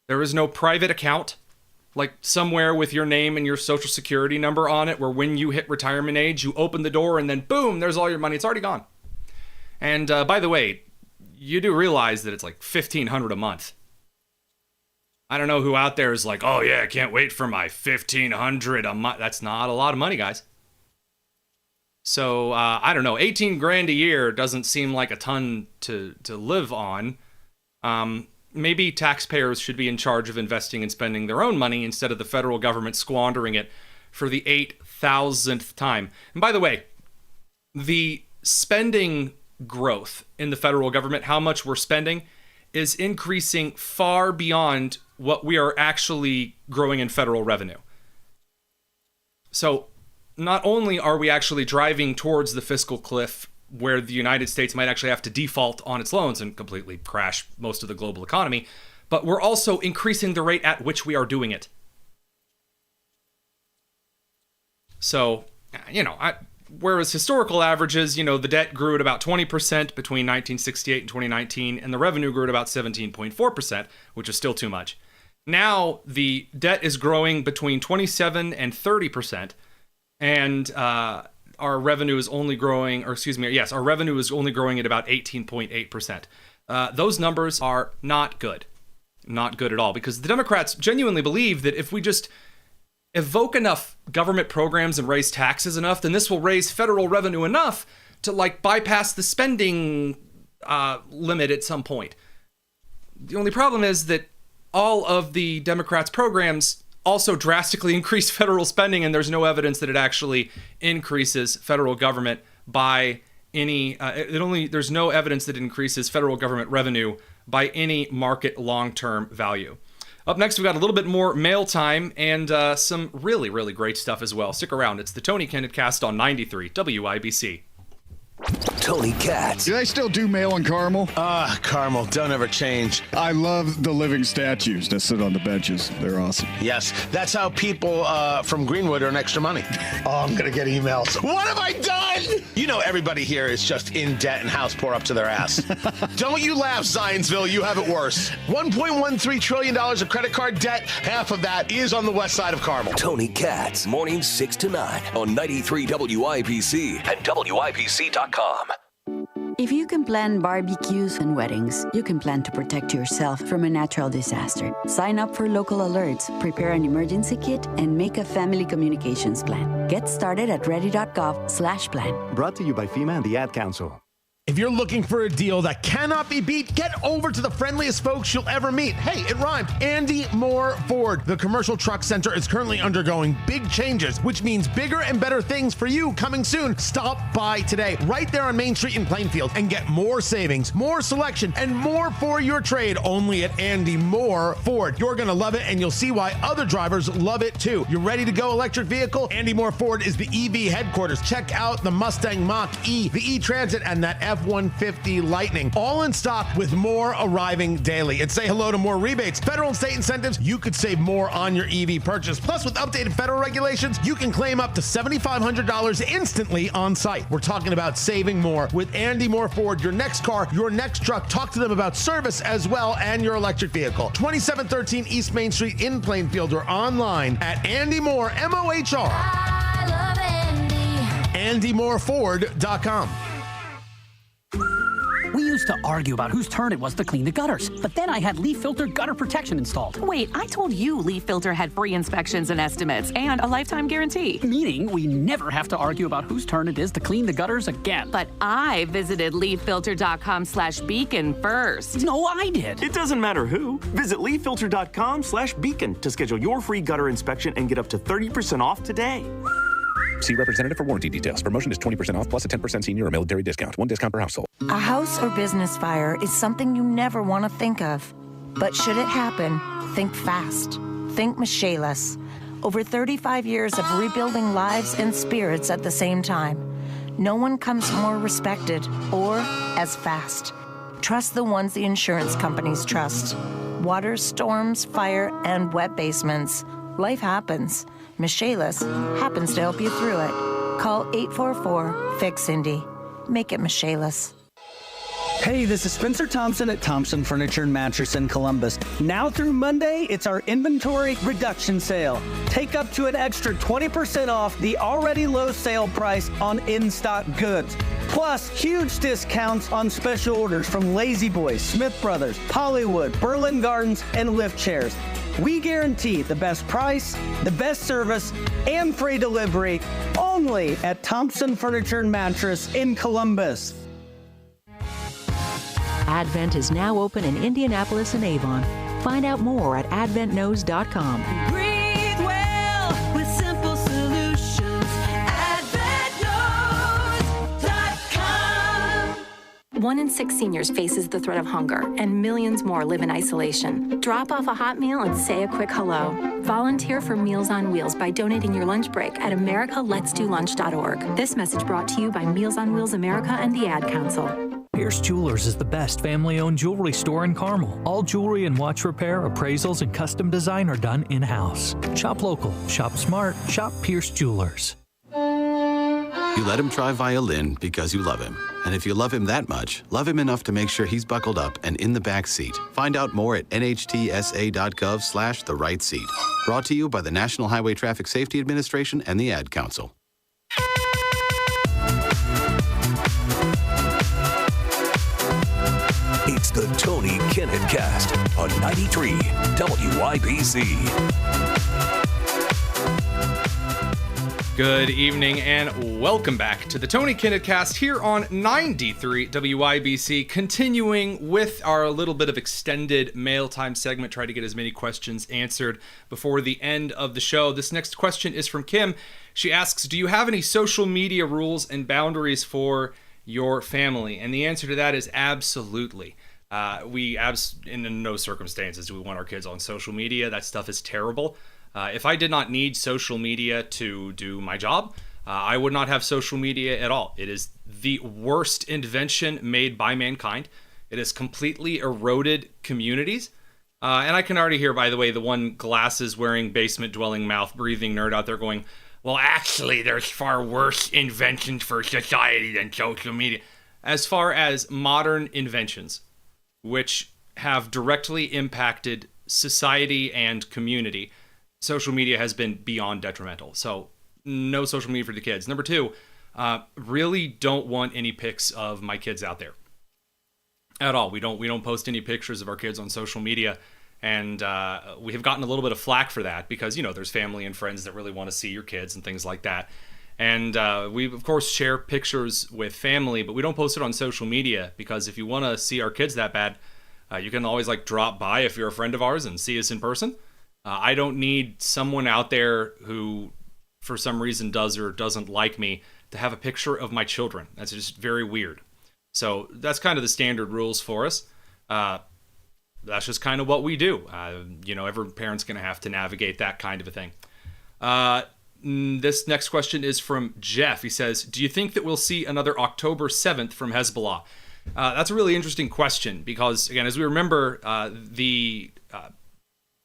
There is no private account, like somewhere with your name and your Social Security number on it, where when you hit retirement age, you open the door and then boom, there's all your money. It's already gone. And by the way, you do realize that it's like $1,500 a month. I don't know who out there is like, oh yeah, I can't wait for my $1,500 a month. That's not a lot of money, guys. So I don't know, 18 grand a year doesn't seem like a ton to live on. Maybe taxpayers should be in charge of investing and spending their own money instead of the federal government squandering it for the 8,000th time. And by the way, the spending growth in the federal government, how much we're spending, is increasing far beyond what we are actually growing in federal revenue. So not only are we actually driving towards the fiscal cliff where the United States might actually have to default on its loans and completely crash most of the global economy, but we're also increasing the rate at which we are doing it. So, whereas historical averages, the debt grew at about 20% between 1968 and 2019, and the revenue grew at about 17.4%, which is still too much. Now, the debt is growing between 27 and 30%, and our revenue is only growing, our revenue is only growing at about 18.8%. Those numbers are not good. Not good at all, because the Democrats genuinely believe that if we just evoke enough government programs and raise taxes enough, then this will raise federal revenue enough to bypass the spending limit at some point. The only problem is that all of the Democrats' programs also drastically increase federal spending, and there's no evidence that it actually increases federal government by any. There's no evidence that it increases federal government revenue by any market long-term value. Up next, we've got a little bit more mail time and some really, really great stuff as well. Stick around. It's the Tony Kennett Cast on 93 WIBC. Tony Katz. Do they still do mail in Carmel? Carmel, don't ever change. I love the living statues that sit on the benches. They're awesome. Yes, that's how people from Greenwood earn extra money. Oh, I'm going to get emails. What have I done? Everybody here is just in debt and house poor up to their ass. Don't you laugh, Zionsville. You have it worse. $1.13 trillion of credit card debt. Half of that is on the west side of Carmel. Tony Katz, mornings 6 to 9 on 93 WIBC and WIBC.com. If you can plan barbecues and weddings, you can plan to protect yourself from a natural disaster. Sign up for local alerts, prepare an emergency kit, and make a family communications plan. Get started at ready.gov/plan. Brought to you by FEMA and the Ad Council. If you're looking for a deal that cannot be beat, get over to the friendliest folks you'll ever meet. Hey, it rhymed. Andy Moore Ford. The commercial truck center is currently undergoing big changes, which means bigger and better things for you coming soon. Stop by today, right there on Main Street in Plainfield, and get more savings, more selection, and more for your trade only at Andy Moore Ford. You're going to love it, and you'll see why other drivers love it too. You're ready to go electric vehicle? Andy Moore Ford is the EV headquarters. Check out the Mustang Mach-E, the E-Transit, and that F-150 Lightning, all in stock with more arriving daily. And say hello to more rebates, federal and state incentives. You could save more on your EV purchase. Plus, with updated federal regulations, you can claim up to $7,500 instantly on site. We're talking about saving more with Andy Moore Ford. Your next car, your next truck. Talk to them about service as well and your electric vehicle. 2713 East Main Street in Plainfield or online at Andy Moore, M-O-H-R. I love Andy. AndyMooreFord.com. We used to argue about whose turn it was to clean the gutters, but then I had leaf filter gutter protection installed. Wait, I told you Leaf Filter had free inspections and estimates and a lifetime guarantee. Meaning we never have to argue about whose turn it is to clean the gutters again. But I visited leaffilter.com/beacon first. No, I did. It doesn't matter who. Visit leaffilter.com/beacon to schedule your free gutter inspection and get up to 30% off today. See representative for warranty details. Promotion is 20% off plus a 10% senior or military discount. One discount per household. A house or business fire is something you never want to think of. But should it happen, think fast. Think Michaelis. Over 35 years of rebuilding lives and spirits at the same time. No one comes more respected or as fast. Trust the ones the insurance companies trust. Water, storms, fire, and wet basements. Life happens. Michaelis happens to help you through it. Call 844-FIX-INDY. Make it Michaelis. Hey, this is Spencer Thompson at Thompson Furniture and Mattress in Columbus. Now through Monday, it's our inventory reduction sale. Take up to an extra 20% off the already low sale price on in-stock goods. Plus, huge discounts on special orders from Lazy Boy, Smith Brothers, Hollywood, Berlin Gardens, and Lift Chairs. We guarantee the best price, the best service, and free delivery only at Thompson Furniture and Mattress in Columbus. Advent is now open in Indianapolis and Avon. Find out more at adventknows.com. Breathe well with simple solutions. AdventKnows.com. 1 in 6 seniors faces the threat of hunger, and millions more live in isolation. Drop off a hot meal and say a quick hello. Volunteer for Meals on Wheels by donating your lunch break at americaletsdolunch.org. This message brought to you by Meals on Wheels America and the Ad Council. Pierce Jewelers is the best family-owned jewelry store in Carmel. All jewelry and watch repair, appraisals, and custom design are done in-house. Shop local, shop smart, shop Pierce Jewelers. You let him try violin because you love him. And if you love him that much, love him enough to make sure he's buckled up and in the back seat. Find out more at nhtsa.gov/the-right seat. Brought to you by the National Highway Traffic Safety Administration and the Ad Council. It's the Tony Kinnett Cast on 93 WIBC. Good evening and welcome back to the Tony Kinnett Cast here on 93 WIBC, continuing with our little bit of extended mail time segment, try to get as many questions answered before the end of the show. This next question is from Kim. She asks, do you have any social media rules and boundaries for your family? And the answer to that is absolutely. In no circumstances do we want our kids on social media. That stuff is terrible. If I did not need social media to do my job, I would not have social media at all. It is the worst invention made by mankind. It has completely eroded communities. And I can already hear, by the way, the one glasses-wearing, basement-dwelling, mouth-breathing nerd out there going, well, actually, there's far worse inventions for society than social media. As far as modern inventions, which have directly impacted society and community, social media has been beyond detrimental. So no social media for the kids. Number two, really don't want any pics of my kids out there at all. We don't post any pictures of our kids on social media. And we have gotten a little bit of flack for that because, there's family and friends that really want to see your kids and things like that. And we, of course, share pictures with family, but we don't post it on social media because if you want to see our kids that bad, you can always drop by if you're a friend of ours and see us in person. I don't need someone out there who, for some reason, does or doesn't like me to have a picture of my children. That's just very weird. So that's kind of the standard rules for us. That's just kind of what we do. Every parent's going to have to navigate that kind of a thing. This next question is from Jeff. He says, do you think that we'll see another October 7th from Hezbollah? That's a really interesting question because, again, as we remember, the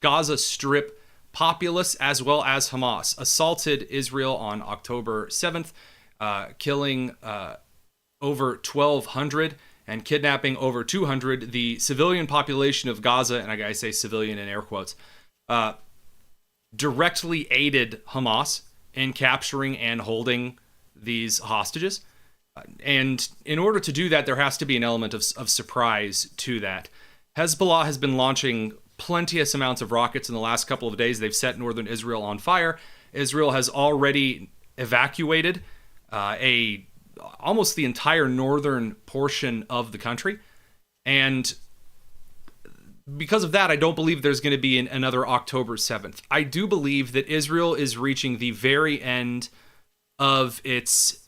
Gaza Strip populace as well as Hamas assaulted Israel on October 7th, killing over 1,200 and kidnapping over 200. The civilian population of Gaza, and I say civilian in air quotes, directly aided Hamas in capturing and holding these hostages. And in order to do that, there has to be an element of surprise to that. Hezbollah has been launching plenteous amounts of rockets in the last couple of days. They've set northern Israel on fire. Israel has already evacuated almost the entire northern portion of the country. And because of that, I don't believe there's going to be another October 7th. I do believe that Israel is reaching the very end of its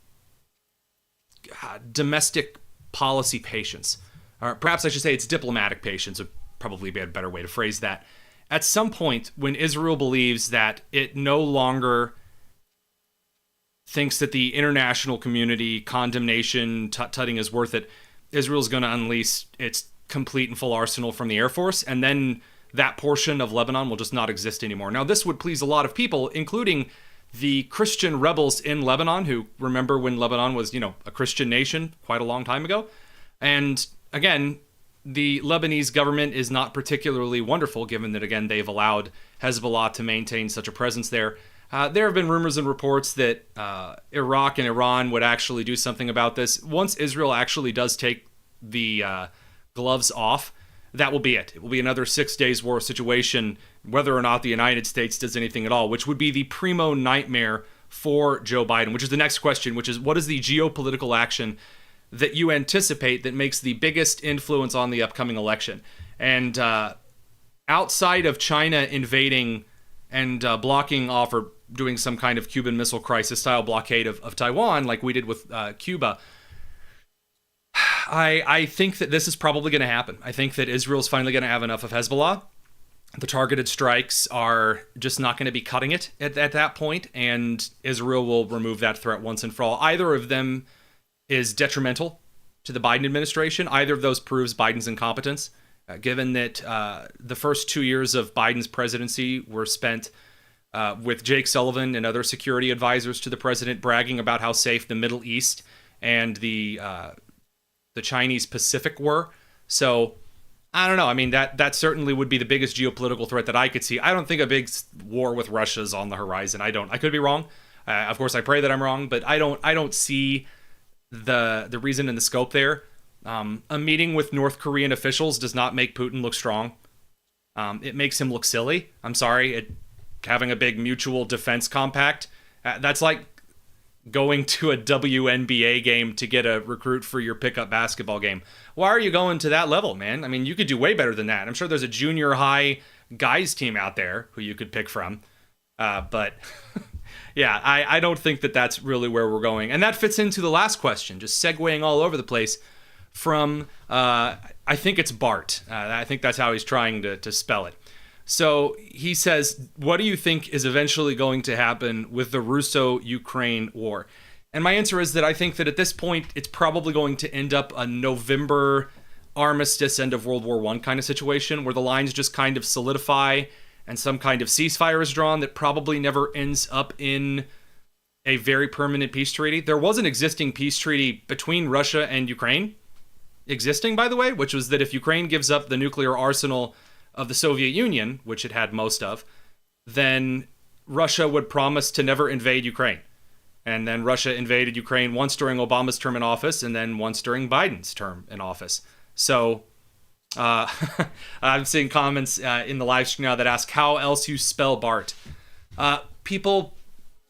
domestic policy patience. Or perhaps I should say it's diplomatic patience would probably be a better way to phrase that. At some point, when Israel believes that it no longer thinks that the international community condemnation tutting is worth it, Israel's going to unleash its complete and full arsenal from the Air Force, and then that portion of Lebanon will just not exist anymore. Now, this would please a lot of people, including the Christian rebels in Lebanon, who remember when Lebanon was, a Christian nation quite a long time ago. And again, the Lebanese government is not particularly wonderful, given that, again, they've allowed Hezbollah to maintain such a presence there. There have been rumors and reports that Iraq and Iran would actually do something about this. Once Israel actually does take the gloves off, that will be it. It will be another 6 days war situation, whether or not the United States does anything at all, which would be the primo nightmare for Joe Biden, which is the next question, which is what is the geopolitical action that you anticipate that makes the biggest influence on the upcoming election? And outside of China invading and blocking off or doing some kind of Cuban Missile Crisis style blockade of Taiwan, like we did with Cuba, I think that this is probably going to happen. I think that Israel's finally going to have enough of Hezbollah. The targeted strikes are just not going to be cutting it at that point, and Israel will remove that threat once and for all. Either of them is detrimental to the Biden administration. Either of those proves Biden's incompetence, given that the first 2 years of Biden's presidency were spent with Jake Sullivan and other security advisors to the president bragging about how safe the Middle East and the Chinese Pacific were. So I don't know. I mean, that certainly would be the biggest geopolitical threat that I could see. I don't think a big war with Russia is on the horizon. I could be wrong. Of course, I pray that I'm wrong, but I don't see the reason and the scope there. A meeting with North Korean officials does not make Putin look strong. It makes him look silly. I'm sorry. Having a big mutual defense compact, that's like going to a WNBA game to get a recruit for your pickup basketball game. Why are you going to that level, man? I mean, you could do way better than that. I'm sure there's a junior high guys team out there who you could pick from. But yeah, I don't think that that's really where we're going. And that fits into the last question, just segueing all over the place from, I think it's Bart. I think that's how he's trying to spell it. So he says, what do you think is eventually going to happen with the Russo-Ukraine war? And my answer is that I think that at this point, it's probably going to end up a November armistice, end of World War I kind of situation, where the lines just kind of solidify and some kind of ceasefire is drawn that probably never ends up in a very permanent peace treaty. There was an existing peace treaty between Russia and Ukraine, existing, by the way, which was that if Ukraine gives up the nuclear arsenal of the Soviet Union, which it had most of, then Russia would promise to never invade Ukraine. And then Russia invaded Ukraine once during Obama's term in office and then once during Biden's term in office. So I'm seeing comments in the live stream now that ask how else you spell Bart. People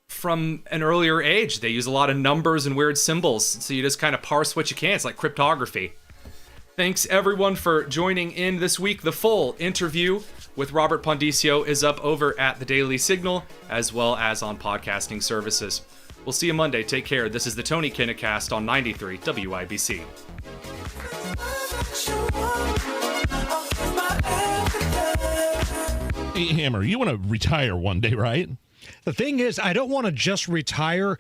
from an earlier age, they use a lot of numbers and weird symbols, so you just kind of parse what you can. It's like cryptography. Thanks, everyone, for joining in this week. The full interview with Robert Pondiscio is up over at the Daily Signal, as well as on podcasting services. We'll see you Monday. Take care. This is the Tony Kinnacast on 93 WIBC. Hey, Hammer, you want to retire one day, right? The thing is, I don't want to just retire.